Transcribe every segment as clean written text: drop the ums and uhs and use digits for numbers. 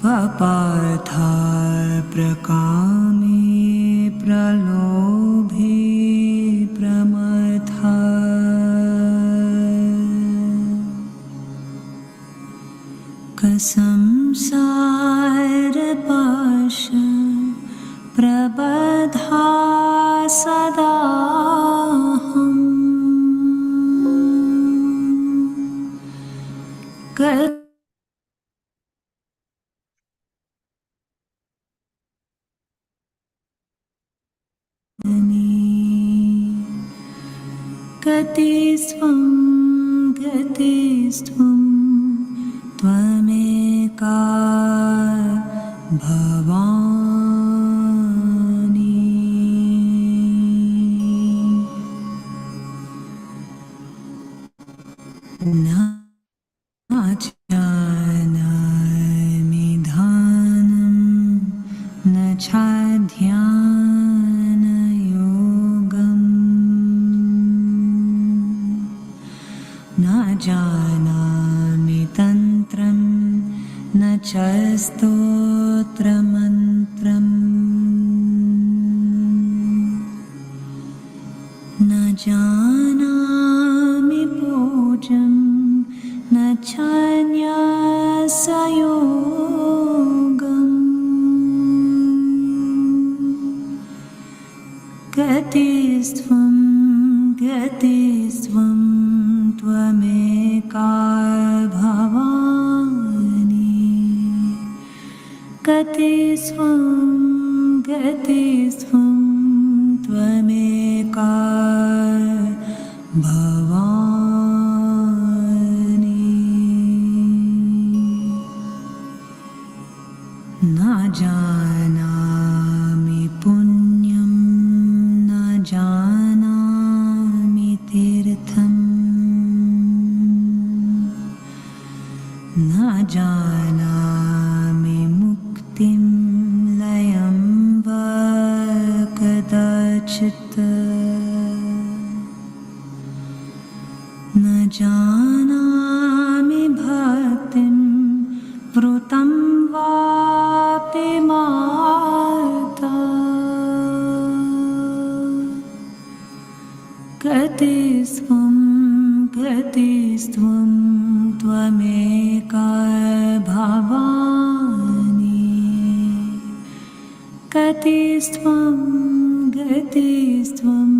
पपाथा प्रकामे प्रलोभे प्रमथा संसारपाश प्रबधा सदाहं गतिस्त्वं गतिस्त्वं त्वमेका भवानी न जानामि ध्यानं न ध्यानयोगम् न जानामि तन्त्रं न च स्तोत्रमन्त्रम् न जानामि पूजं न च न्यासयोगम् गतिस्त्वं गतिस्त्वं त्वमेका भवानी गतिस्त्वं गतिस्त्वं त्वमेका भवानी न जानामि पुण्यं न जानामि तीर्थम् न जानामि मुक्तिं लयं वा कदाचित् न जानामि भक्तिं वृतं वापि माता गतिस्त्वं गतिस्त्वं त्वमेका Bhavani गतिस्त्वं गतिस्त्वं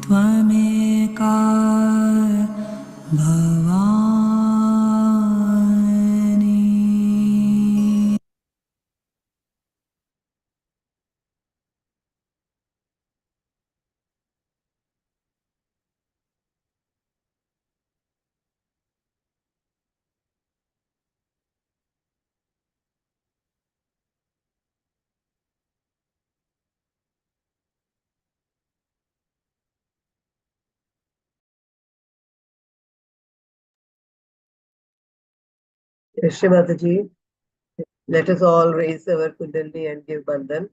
त्वमेका Bhavani Shrimataji, let us all raise our Kundalini and give Bandhan.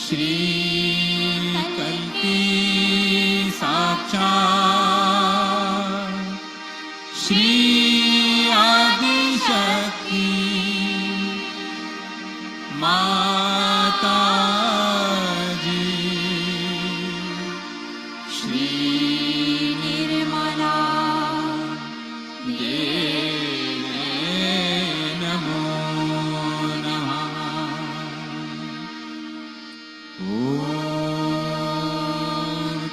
श्रीकल्पी साक्षात् श्री आदिशक्ति माता जी श्री निर्मला देवे नमो नमः। ॐ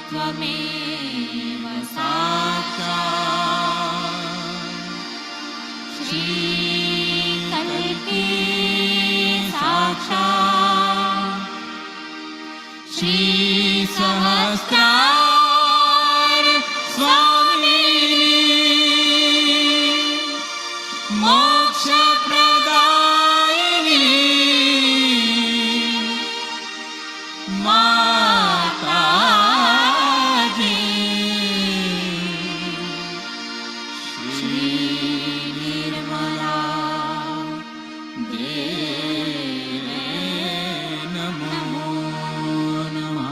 त्वमेव साक्षात् श्रीकल्पी साक्षात् श्रीसहस्रार स्वामिनी मोक्षप्रदायिनी माता जी श्री निर्मला देवे नमो नमः।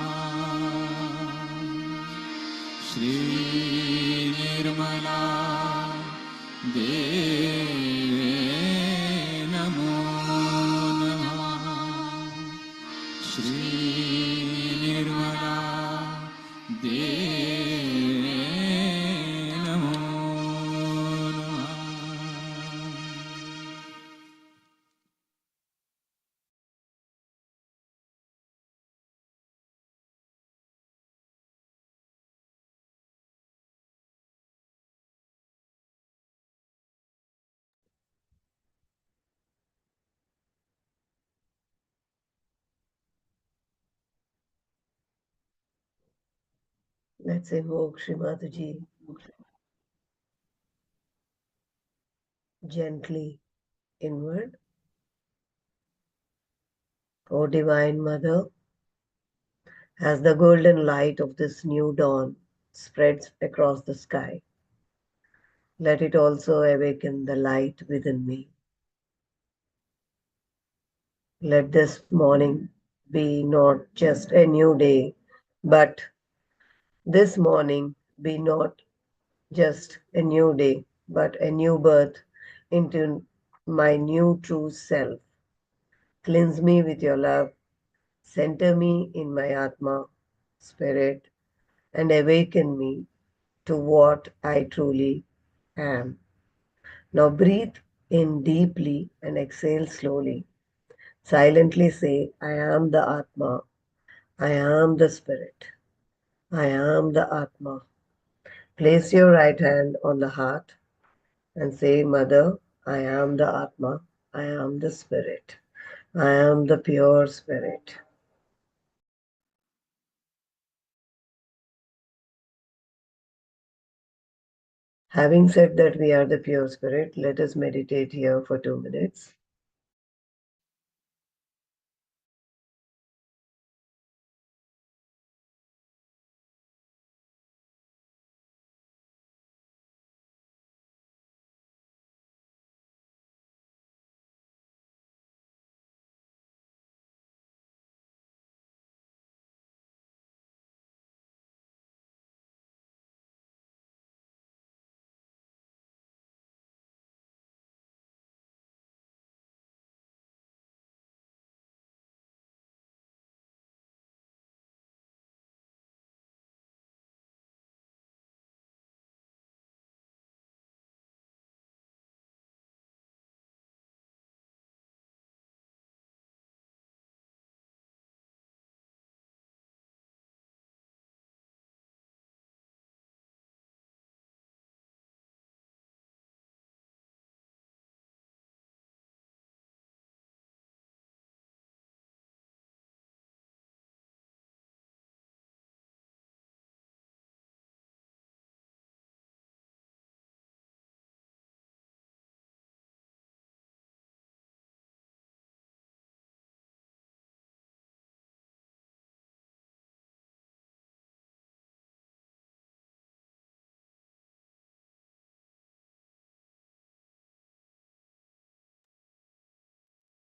श्री निर्मला देवे नमो नमः। श्री निर्मला देवे नमो नमः। Let's invoke Shri Mataji gently inward. O Divine Mother, as the golden light of this new dawn spreads across the sky, let it also awaken the light within me. Let this morning be not just a new day, but this morning be not just a new day, but a new birth into my new true self. Cleanse me with your love, center me in my Atma, spirit, and awaken me to what I truly am. Now breathe in deeply and exhale slowly. Silently say, I am the Atma, I am the spirit, I am the Atma. Place your right hand on the heart and say, Mother, I am the Atma, I am the spirit, I am the pure spirit. Having said that we are the pure spirit, let us meditate here for 2 minutes.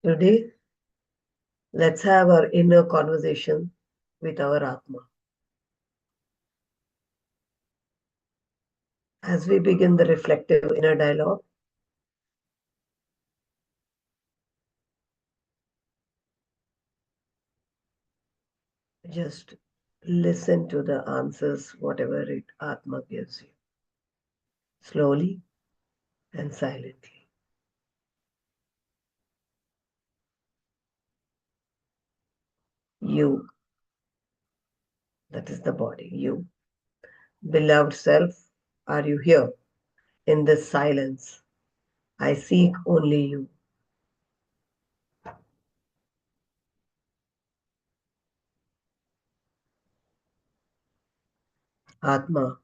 Today, Let's have our inner conversation with our Atma. As we begin the reflective inner dialogue, just listen to the answers, whatever it Atma gives you, slowly and silently. You, that is the body, you. Beloved self, are you here in this silence? I seek only you. Atma,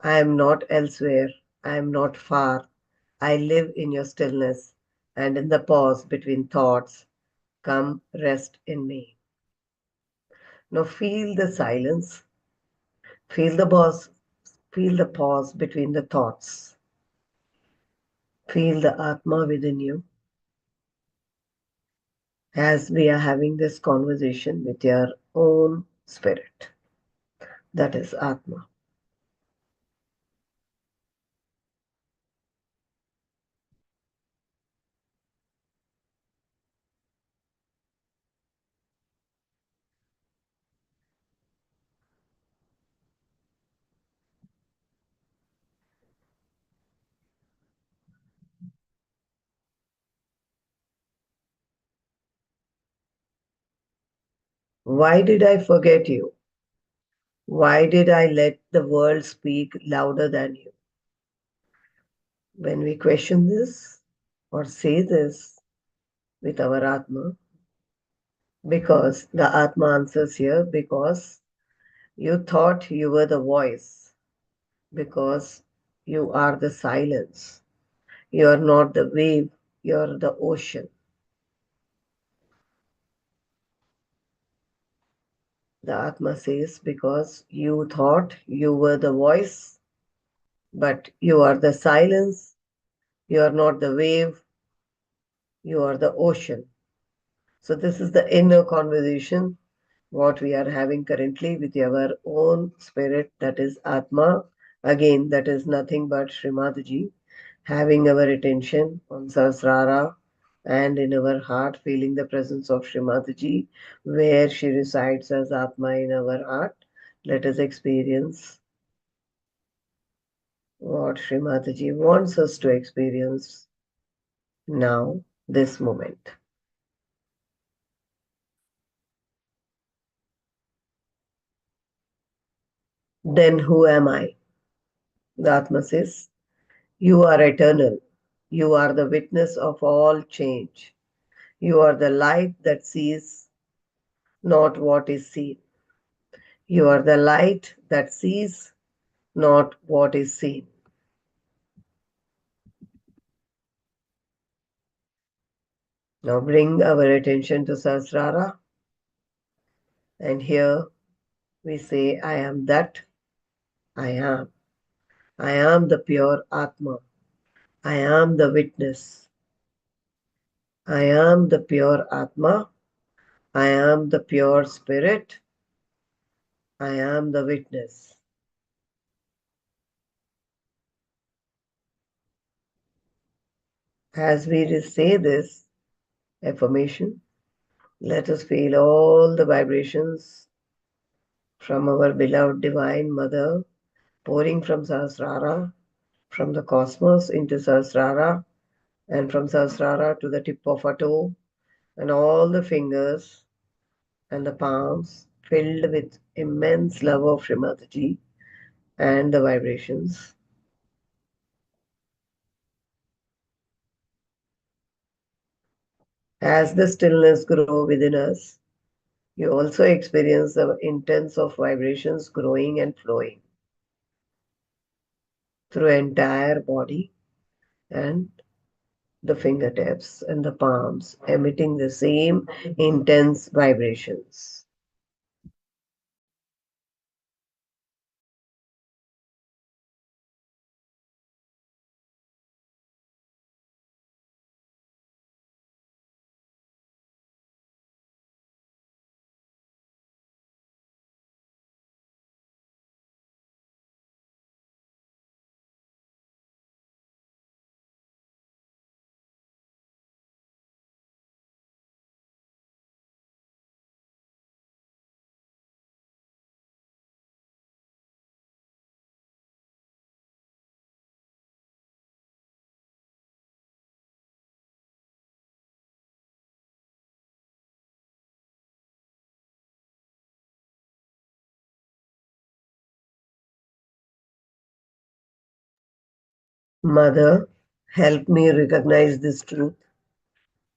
I am not elsewhere. I am not far. I live in your stillness and in the pause between thoughts. Come rest in me. Now feel the silence. Feel the pause. Feel the pause between the thoughts. Feel the Atma within you as we are having this conversation with your own spirit. That is Atma. Why did I forget you? Why did I let the world speak louder than you? When we question this or say this with our Atma, because the Atma answers here, because you thought you were the voice, because you are the silence. You are not the wave, you are the ocean. The Atma says, because you thought you were the voice, but you are the silence, you are not the wave, you are the ocean. So, this is the inner conversation what we are having currently with our own spirit, that is Atma. Again, that is nothing but Srimadaji, having our attention on Sahasrara and in our heart, feeling the presence of Srimadaji, where she resides as Atma in our heart. Let us experience what Srimadaji wants us to experience now, this moment. Then who am I? The Atma says, you are eternal. You are the witness of all change. You are the light that sees not what is seen. You are the light that sees not what is seen. Now bring our attention to Sahasrara, and here we say, I am that I am. I am the pure Atma. I am the witness. I am the pure Atma. I am the pure spirit. I am the witness. As we say this affirmation, let us feel all the vibrations from our beloved Divine Mother pouring from Sahasrara, from the cosmos into Sahasrara, and from Sahasrara to the tip of our toe, and all the fingers and the palms filled with immense love of Srimataji and the vibrations. As the stillness grows within us, you also experience the intense of vibrations growing and flowing through entire body and the fingertips and the palms, emitting the same intense vibrations. Mother, help me recognize this truth,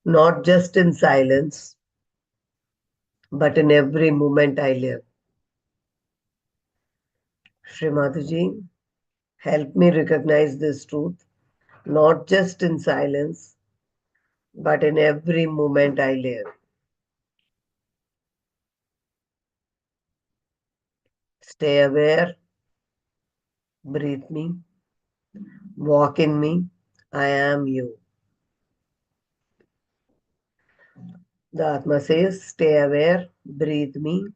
not just in silence, but in every moment I live. Srimataji, help me recognize this truth, not just in silence, but in every moment I live. Stay aware, breathe me, walk in me. I am you. The Atma says, stay aware, breathe me,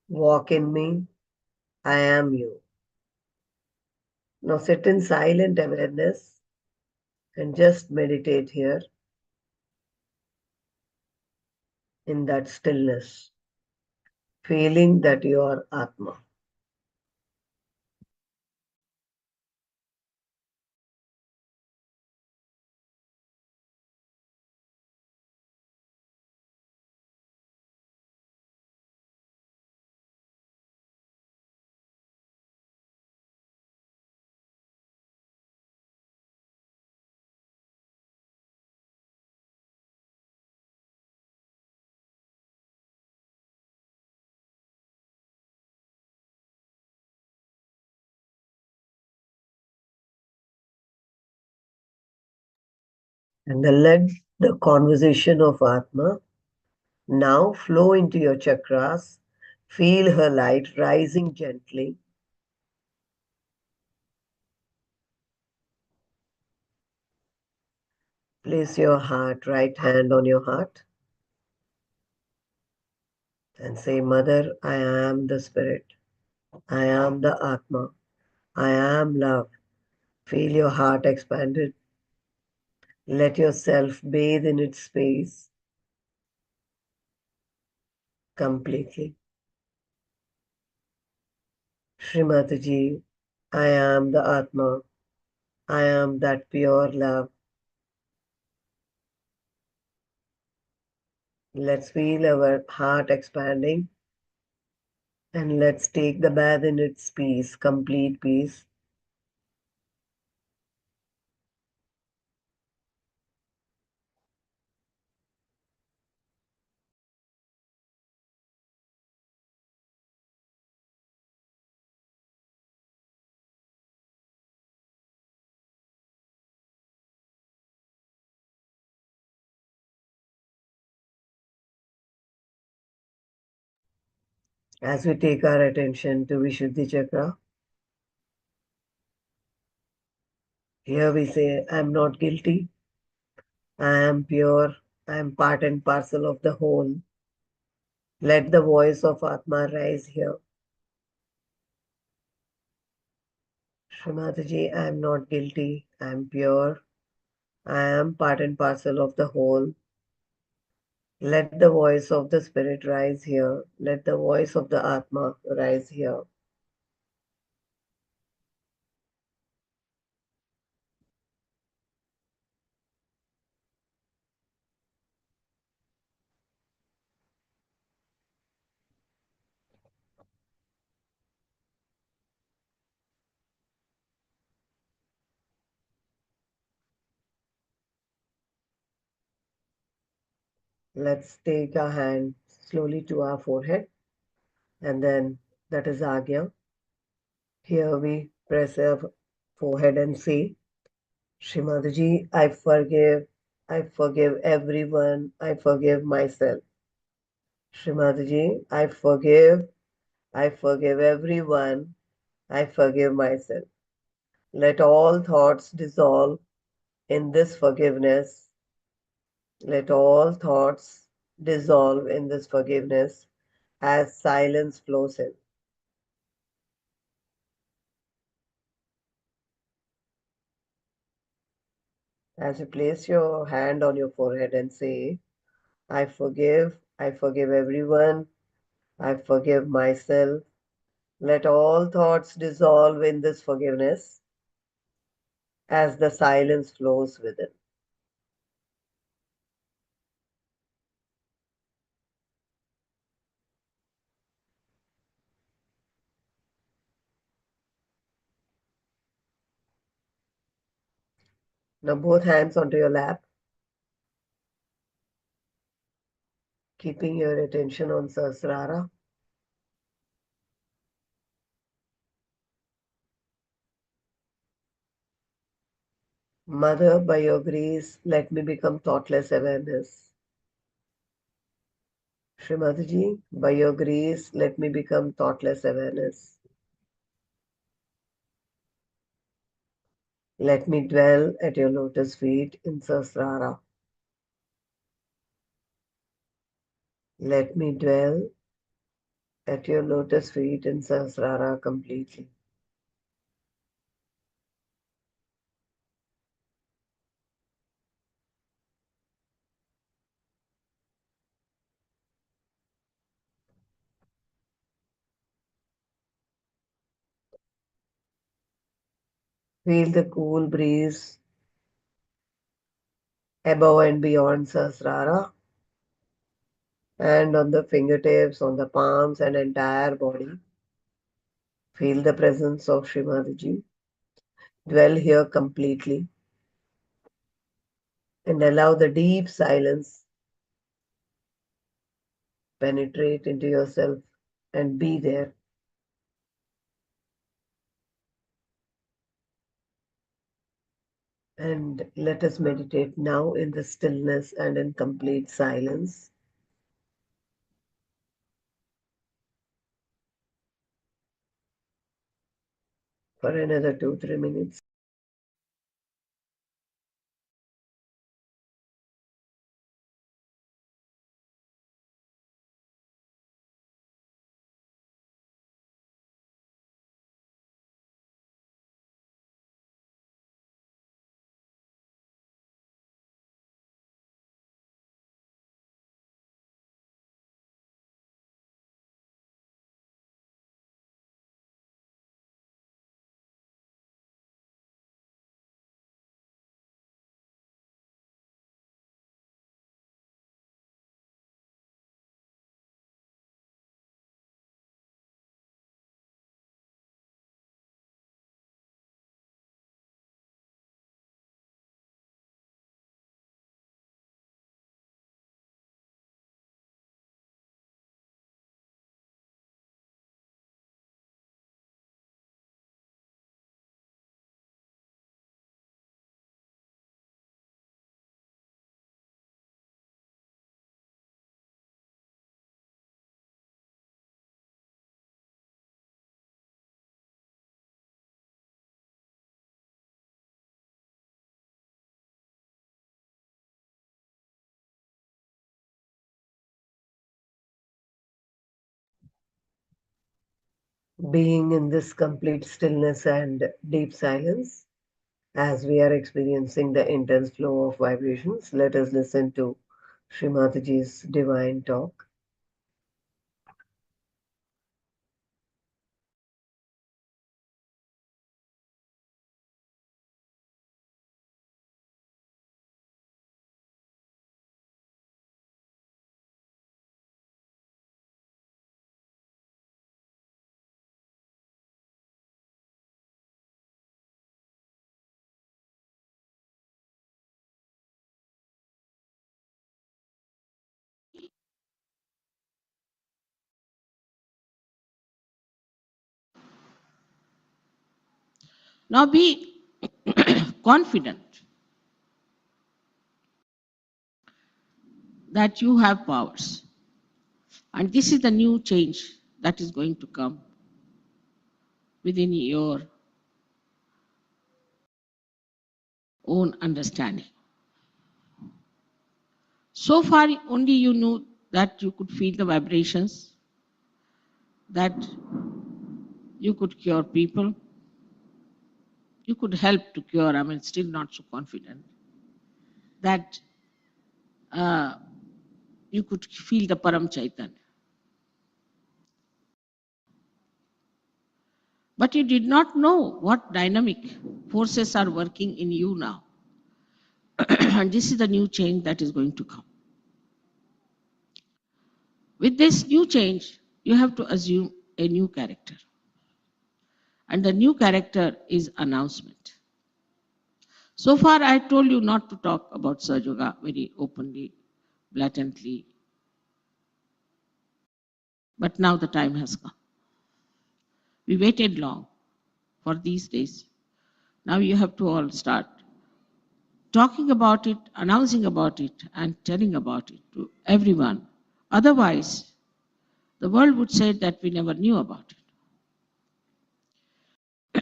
walk in me. I am you. Now sit in silent awareness and just meditate here in that stillness, feeling that you are Atma. And then let the conversation of Atma now flow into your chakras. Feel her light rising gently. Place your heart, right hand on your heart, and say, Mother, I am the Spirit. I am the Atma. I am love. Feel your heart expanded. Let yourself bathe in its space completely. Srimataji, I am the Atma. I am that pure love. Let's feel our heart expanding and let's take the bath in its peace, complete peace. As we take our attention to Vishuddhi Chakra, here we say, I am not guilty. I am pure. I am part and parcel of the whole. Let the voice of Atma rise here. Srimataji, I am not guilty. I am pure. I am part and parcel of the whole. Let the voice of the Spirit rise here. Let the voice of the Atma rise here. Let's take our hand slowly to our forehead, and then that is Agya. Here we press our forehead and say, Srimataji, I forgive everyone, I forgive myself. Srimataji, I forgive everyone, I forgive myself. Let all thoughts dissolve in this forgiveness. Let all thoughts dissolve in this forgiveness as silence flows in. As you place your hand on your forehead and say, I forgive everyone, I forgive myself. Let all thoughts dissolve in this forgiveness as the silence flows within. Now both hands onto your lap, keeping your attention on Sahasrara. Mother, by your grace, let me become thoughtless awareness. Srimati, by your grace, let me become thoughtless awareness. Let me dwell at your lotus feet in Sahasrara. Let me dwell at your lotus feet in Sahasrara completely. Feel the cool breeze above and beyond Sahasrara, and on the fingertips, on the palms, and entire body. Feel the presence of Srimati. Dwell here completely and allow the deep silence penetrate into yourself and be there. And let us meditate now in the stillness and in complete silence. For another 2-3 minutes. Being in this complete stillness and deep silence, as we are experiencing the intense flow of vibrations, let us listen to Srimatiji's divine talk. Now be confident that you have powers. And this is the new change that is going to come within your own understanding. So far, only you knew that you could feel the vibrations, that you could cure people, you could help to cure, I mean, still not so confident, that you could feel the Param Chaitanya. But you did not know what dynamic forces are working in you now. And this is the new change that is going to come. With this new change, you have to assume a new character. And the new character is announcement. So far, I told you not to talk about Sahaja Yoga very openly, blatantly. But now the time has come. We waited long for these days. Now you have to all start talking about it, announcing about it, and telling about it to everyone. Otherwise, the world would say that we never knew about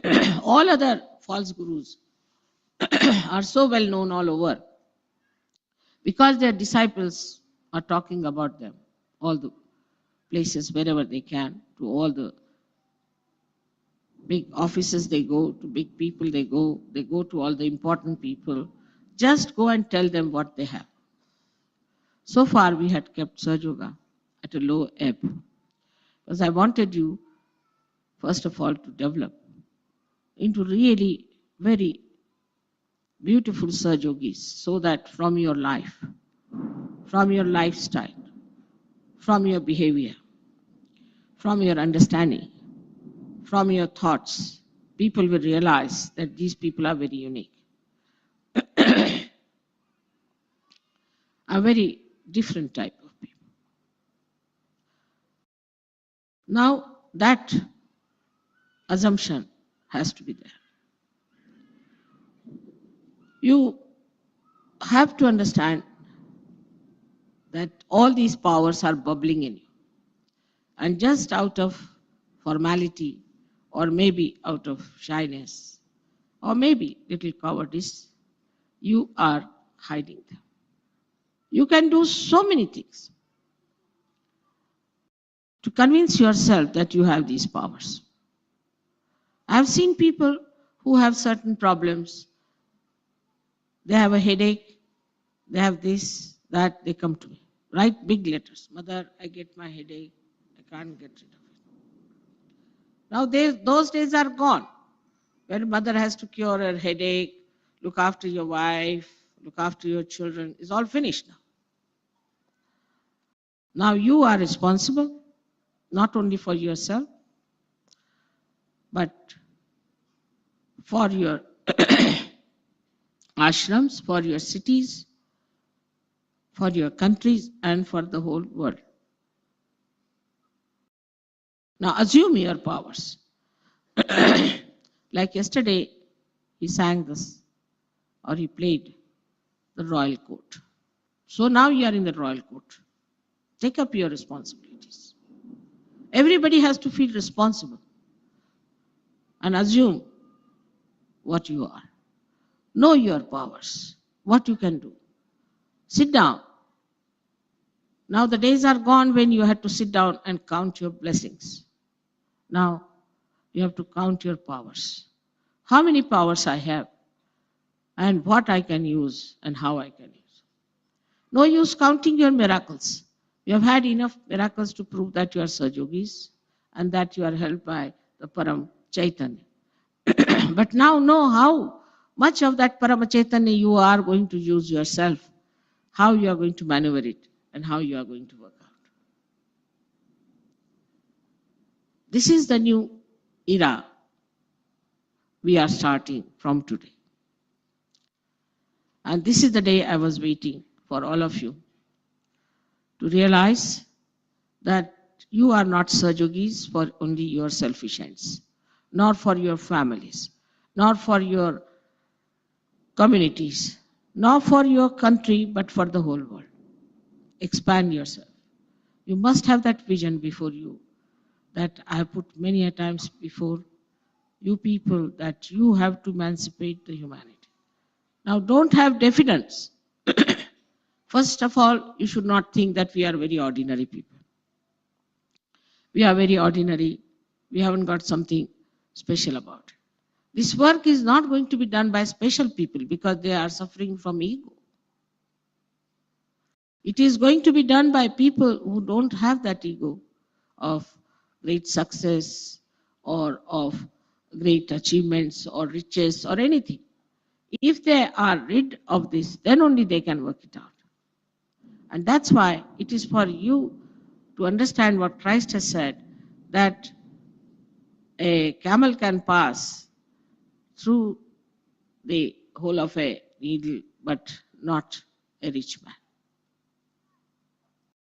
it. All other false gurus are so well known all over because their disciples are talking about them, all the places wherever they can, to all the big offices they go, to big people they go to all the important people. Just go and tell them what they have. So far, we had kept Sahaja Yoga at a low ebb because I wanted you, first of all, to develop into really very beautiful Sahaja Yogis so that from your life, from your lifestyle, from your behavior, from your understanding, from your thoughts, people will realize that these people are very unique, a very different type of people. Now, that assumption has to be there. You have to understand that all these powers are bubbling in you. And just out of formality, or maybe out of shyness, or maybe little cowardice, you are hiding them. You can do so many things to convince yourself that you have these powers. I've seen people who have certain problems. They have a headache, they have this, that, they come to me. Write big letters. Mother, I get my headache, I can't get rid of it. Now those days are gone. When mother has to cure her headache, look after your wife, look after your children, it's all finished now. Now you are responsible, not only for yourself, but for your ashrams, for your cities, for your countries, and for the whole world. Now assume your powers. Like yesterday, he sang this, or he played the royal court. So now you are in the royal court. Take up your responsibilities. Everybody has to feel responsible and assume what you are. Know your powers, what you can do. Sit down. Now the days are gone when you had to sit down and count your blessings. Now you have to count your powers. How many powers I have, and what I can use, and how I can use. No use counting your miracles. You have had enough miracles to prove that you are Sahaja Yogis and that you are helped by the Param Chaitanya. But now know how much of that Parama Chaitanya you are going to use yourself, how you are going to maneuver it, and how you are going to work out. This is the new era we are starting from today. And this is the day I was waiting for all of you to realize that you are not Sahaja Yogis for only your selfish ends, nor for your families, nor for your communities, nor for your country, but for the whole world. Expand yourself. You must have that vision before you that I have put many a times before you people, that you have to emancipate the humanity. Now don't have diffidence. First of all, you should not think that we are very ordinary people. We are very ordinary. We haven't got something special about it. This work is not going to be done by special people because they are suffering from ego. It is going to be done by people who don't have that ego of great success or of great achievements or riches or anything. If they are rid of this, then only they can work it out. And that's why it is for you to understand what Christ has said, that a camel can pass through the hole of a needle, but not a rich man.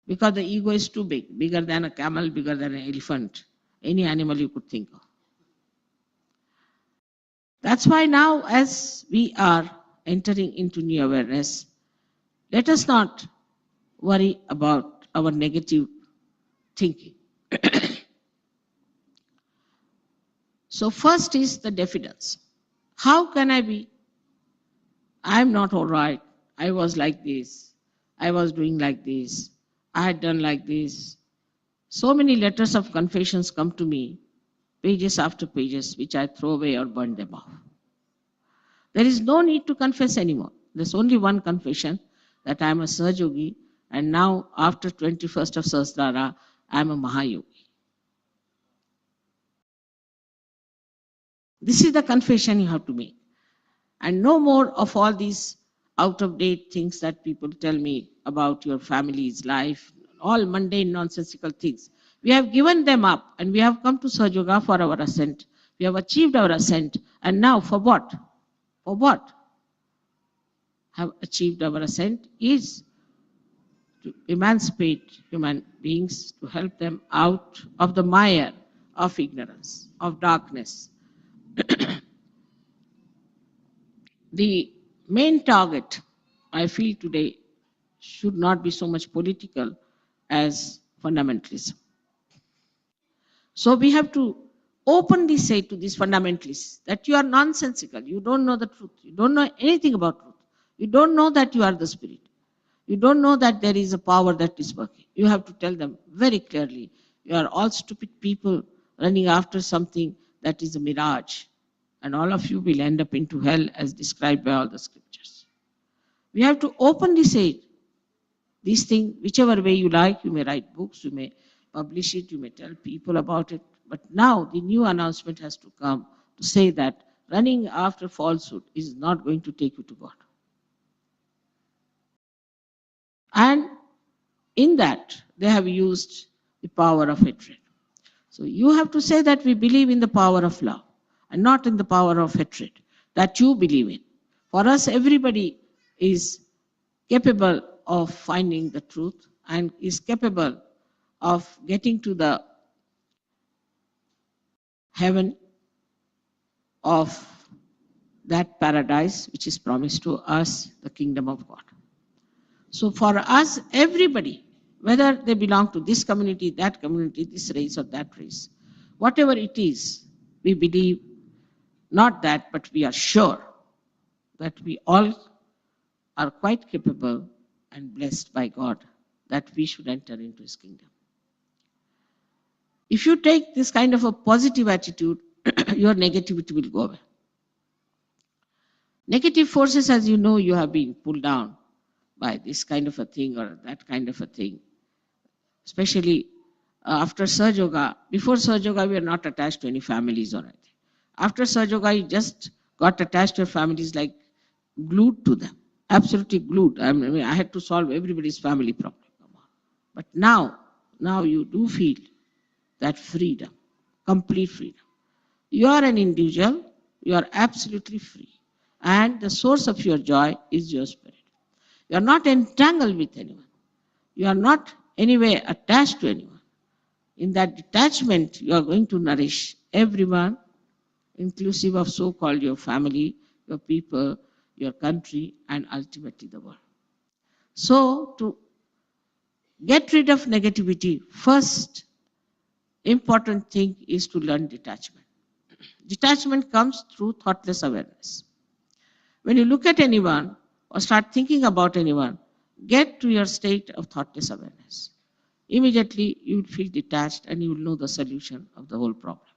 Because the ego is too big, bigger than a camel, bigger than an elephant, any animal you could think of. That's why now, as we are entering into new awareness, let us not worry about our negative thinking. So first is the diffidence. How can I be? I'm not all right. I was like this. I was doing like this. I had done like this. So many letters of confessions come to me, pages after pages, which I throw away or burn them off. There is no need to confess anymore. There's only one confession, that I am a Sahaja, and now after 21st of Sahasrara, I am a Mahayogi. This is the confession you have to make. And no more of all these out-of-date things that people tell me about your family's life, all mundane, nonsensical things. We have given them up and we have come to Sahaja for our ascent. We have achieved our ascent. And now for what? For what? Have achieved our ascent is to emancipate human beings, to help them out of the mire of ignorance, of darkness. The main target, I feel today, should not be so much political as fundamentalism. So we have to openly say to these fundamentalists that you are nonsensical, you don't know the truth, you don't know anything about truth, you don't know that you are the spirit, you don't know that there is a power that is working. You have to tell them very clearly, you are all stupid people running after something that is a mirage, and all of you will end up into hell as described by all the scriptures. We have to openly say these things, whichever way you like. You may write books, you may publish it, you may tell people about it. But now the new announcement has to come to say that running after falsehood is not going to take you to God. And in that, they have used the power of hatred. So you have to say that we believe in the power of love and not in the power of hatred that you believe in. For us, everybody is capable of finding the truth and is capable of getting to the heaven of that paradise which is promised to us, the kingdom of God. So for us, everybody, whether they belong to this community, this race or that race, whatever it is, we believe not that, but we are sure that we all are quite capable and blessed by God that we should enter into His kingdom. If you take this kind of a positive attitude, your negativity will go away. Negative forces, as you know, you have been pulled down by this kind of a thing or that kind of a thing. Especially after Sahaja Yoga. Before Sahaja Yoga, we are not attached to any families or anything. After Sahaja Yoga, you just got attached to your families, like glued to them, absolutely glued. I mean, I had to solve everybody's family problem. But now you do feel that freedom, complete freedom. You are an individual, you are absolutely free. And the source of your joy is your spirit. You are not entangled with anyone. You are not anyway attached to anyone. In that detachment, you are going to nourish everyone, inclusive of so-called your family, your people, your country, and ultimately the world. So to get rid of negativity, first important thing is to learn detachment. Detachment comes through thoughtless awareness. When you look at anyone or start thinking about anyone, get to your state of thoughtless awareness. Immediately you will feel detached and you will know the solution of the whole problem.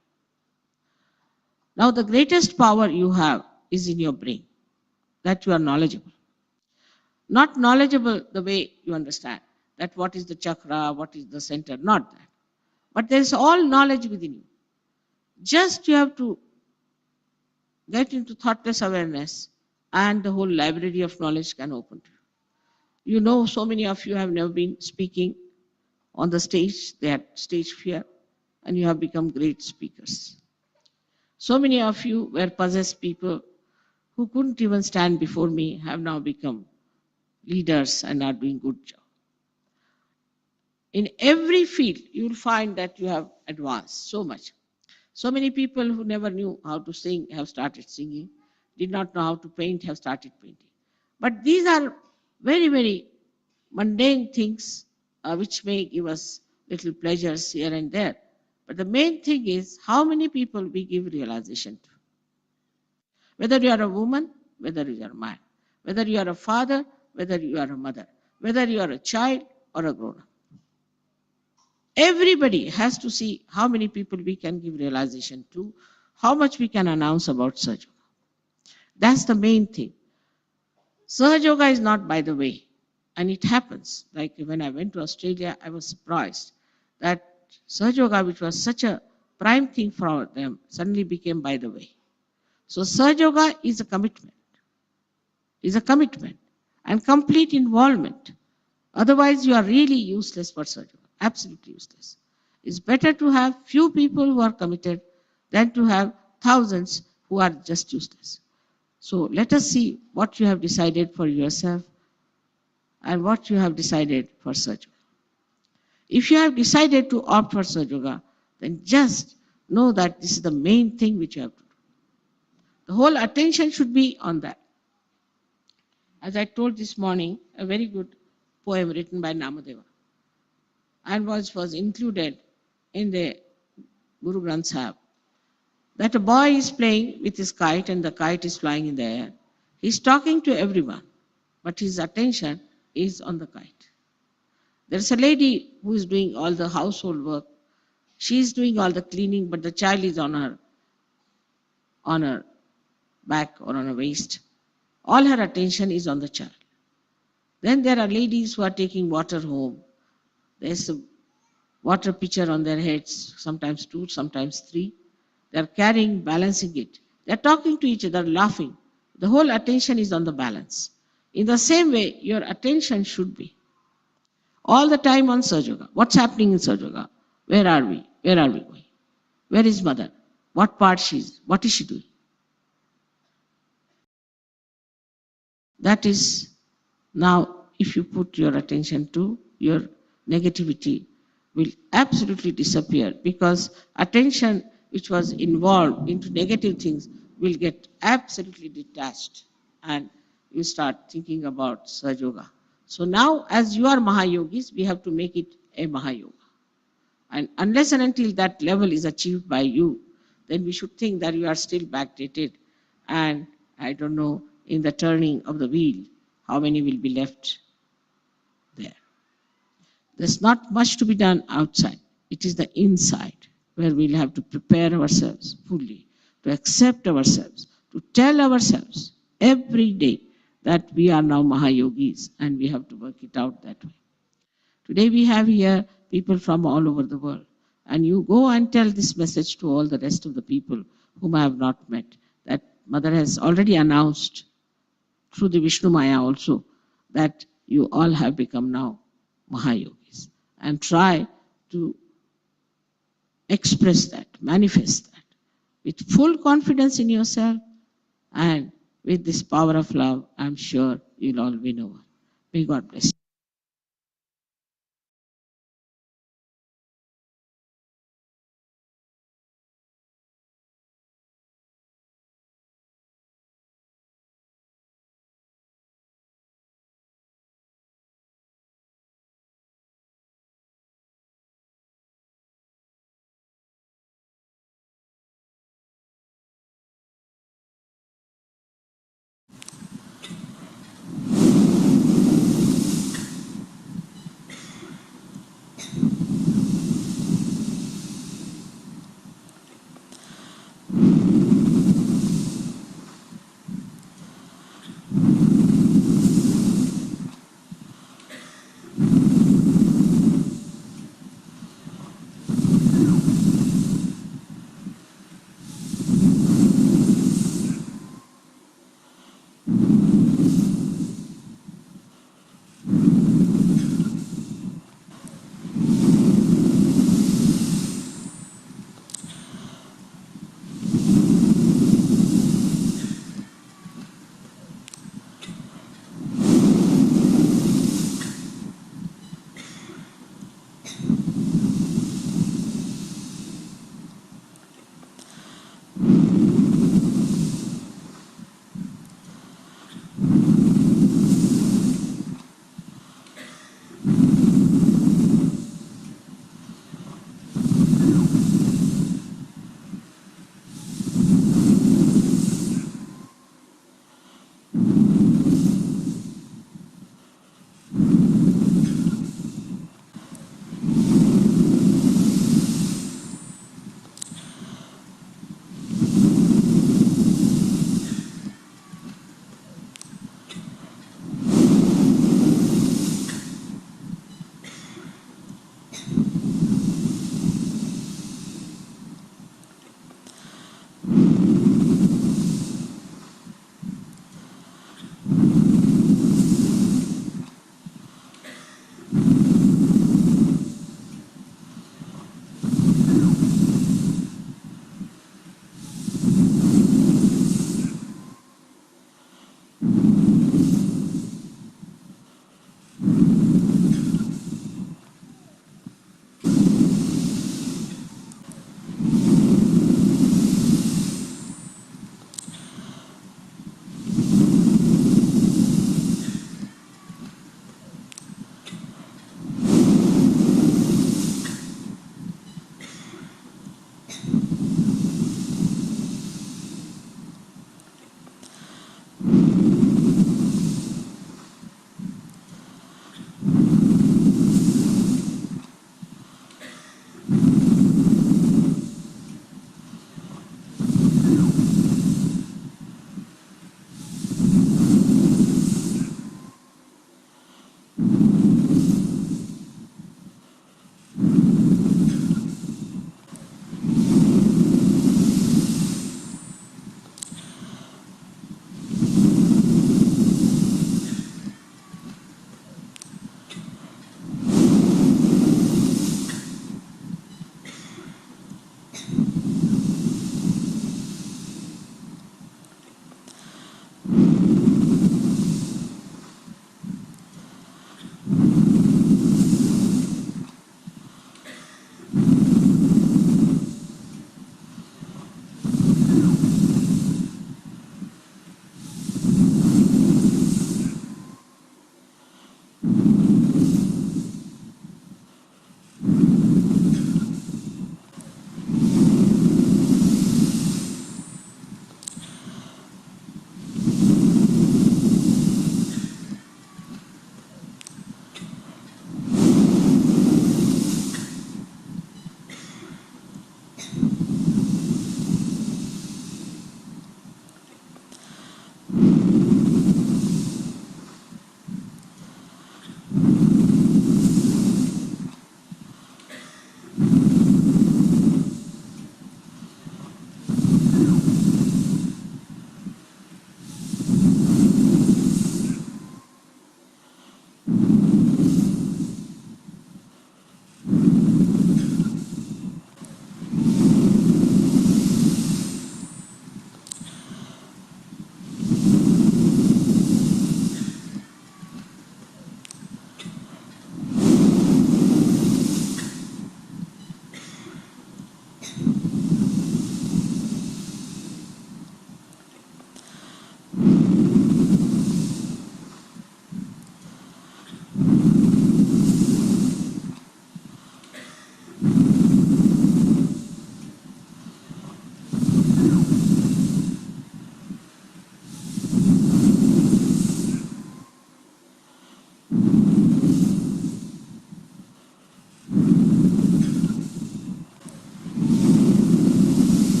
Now the greatest power you have is in your brain, that you are knowledgeable. Not knowledgeable the way you understand, that what is the chakra, what is the center, not that. But there is all knowledge within you. Just you have to get into thoughtless awareness and the whole library of knowledge can open to you. You know, so many of you have never been speaking on the stage, they had stage fear, and you have become great speakers. So many of you were possessed people who couldn't even stand before me have now become leaders and are doing good job. In every field, you will find that you have advanced so much. So many people who never knew how to sing have started singing, did not know how to paint have started painting. But these are very, very mundane things which may give us little pleasures here and there. But the main thing is how many people we give realization to. Whether you are a woman, whether you are a man, whether you are a father, whether you are a mother, whether you are a child or a grown up. Everybody has to see how many people we can give realization to, how much we can announce about Sahaja Yoga. That's the main thing. Sahaja Yoga is not by the way. And it happens. Like when I went to Australia, I was surprised that Sahaja Yoga, which was such a prime thing for them, suddenly became by the way. So Sahaja Yoga is a commitment. And complete involvement. Otherwise, you are really useless for Sahaja Yoga. Absolutely useless. It's better to have few people who are committed than to have thousands who are just useless. So let us see what you have decided for yourself and what you have decided for Sahaja Yoga. If you have decided to opt for Sahaja Yoga, then just know that this is the main thing which you have to do. The whole attention should be on that. As I told this morning, a very good poem written by Namadeva and was included in the Guru Granth Sahib, that a boy is playing with his kite and the kite is flying in the air. He's talking to everyone, but his attention is on the kite. There's a lady who is doing all the household work. She's doing all the cleaning, but the child is on her back or on her waist. All her attention is on the child. Then there are ladies who are taking water home. There's a water pitcher on their heads, sometimes 2, sometimes 3. They're carrying, balancing it. They're talking to each other, laughing. The whole attention is on the balance. In the same way, your attention should be all the time on Sahaja Yoga. What's happening in Sahaja Yoga? Where are we? Where are we going? Where is mother? What part she is? What is she doing? That is now, if you put your attention to, your negativity will absolutely disappear, because attention which was involved into negative things will get absolutely detached and you start thinking about Sahaja Yoga. So now, as you are Mahayogis, we have to make it a Mahayoga. And unless and until that level is achieved by you, then we should think that you are still backdated. And I don't know, in the turning of the wheel, how many will be left there. There's not much to be done outside. It is the inside where we'll have to prepare ourselves fully, to accept ourselves, to tell ourselves every day that we are now Mahayogis and we have to work it out that way. Today we have here people from all over the world. And you go and tell this message to all the rest of the people whom I have not met, that Mother has already announced through the Vishnu Maya also that you all have become now Mahayogis. And try to express that, manifest that with full confidence in yourself, and with this power of love, I'm sure you'll all win over. May God bless you.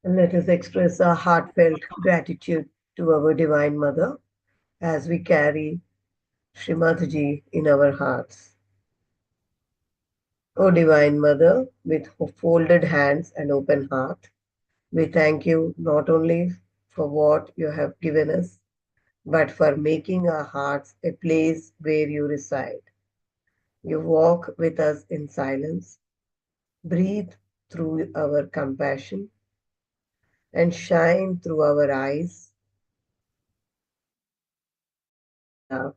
And let us express our heartfelt gratitude to our Divine Mother as we carry Srimataji in our hearts. O Divine Mother, with folded hands and open heart, we thank you not only for what you have given us, but for making our hearts a place where you reside. You walk with us in silence, breathe through our compassion, and shine through our eyes love.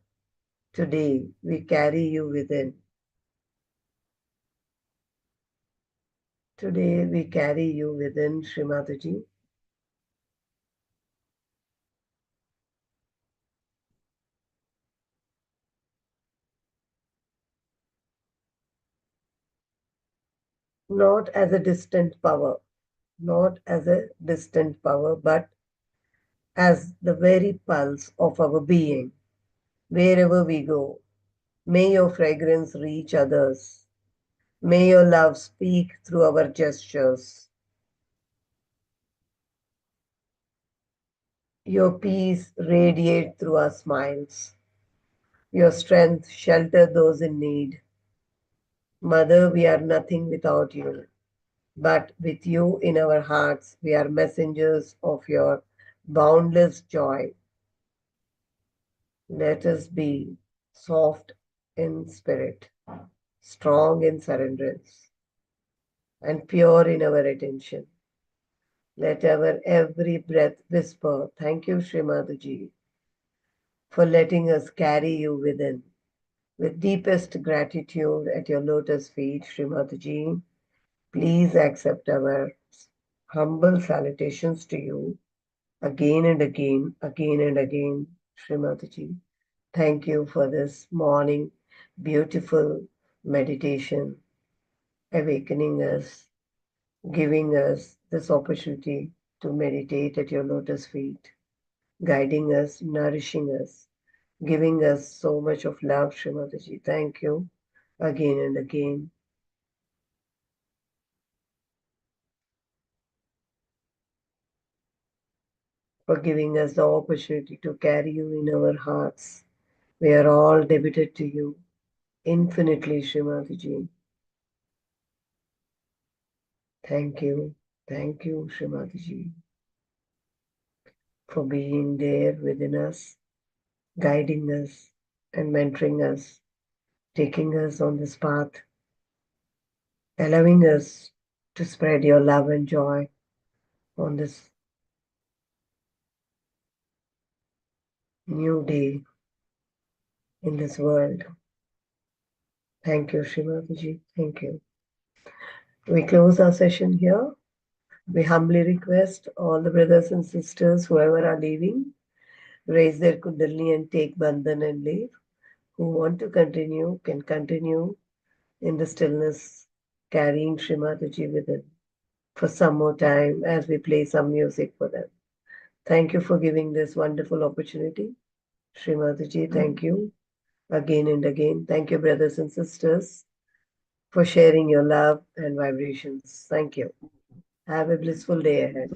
Today we carry you within. Today we carry you within, Srimataji. Not as a distant power, not as a distant power, but as the very pulse of our being. Wherever we go, may your fragrance reach others. May your love speak through our gestures. Your peace radiate through our smiles. Your strength shelter those in need. Mother, we are nothing without you. But with you in our hearts, we are messengers of your boundless joy. Let us be soft in spirit, strong in surrenderance, and pure in our attention. Let our every breath whisper, thank you, Srimadaji, for letting us carry you within. With deepest gratitude at your lotus feet, Srimadaji, please accept our humble salutations to you again and again, Srimataji. Thank you for this morning beautiful meditation, awakening us, giving us this opportunity to meditate at your lotus feet, guiding us, nourishing us, giving us so much of love, Srimataji. Thank you again and again for giving us the opportunity to carry you in our hearts. We are all debited to you infinitely, Srimataji. Thank you, Srimataji, for being there within us, guiding us and mentoring us, taking us on this path, allowing us to spread your love and joy on this new day in this world. Thank you, Srimataji. Thank you. We close our session here. We humbly request all the brothers and sisters, whoever are leaving, raise their kundalini and take bandhan and leave. Who want to continue can continue in the stillness, carrying Srimataji with them for some more time as we play some music for them. Thank you for giving this wonderful opportunity. Srimataji, thank you again and again. Thank you, brothers and sisters, for sharing your love and vibrations. Thank you. Have a blissful day ahead.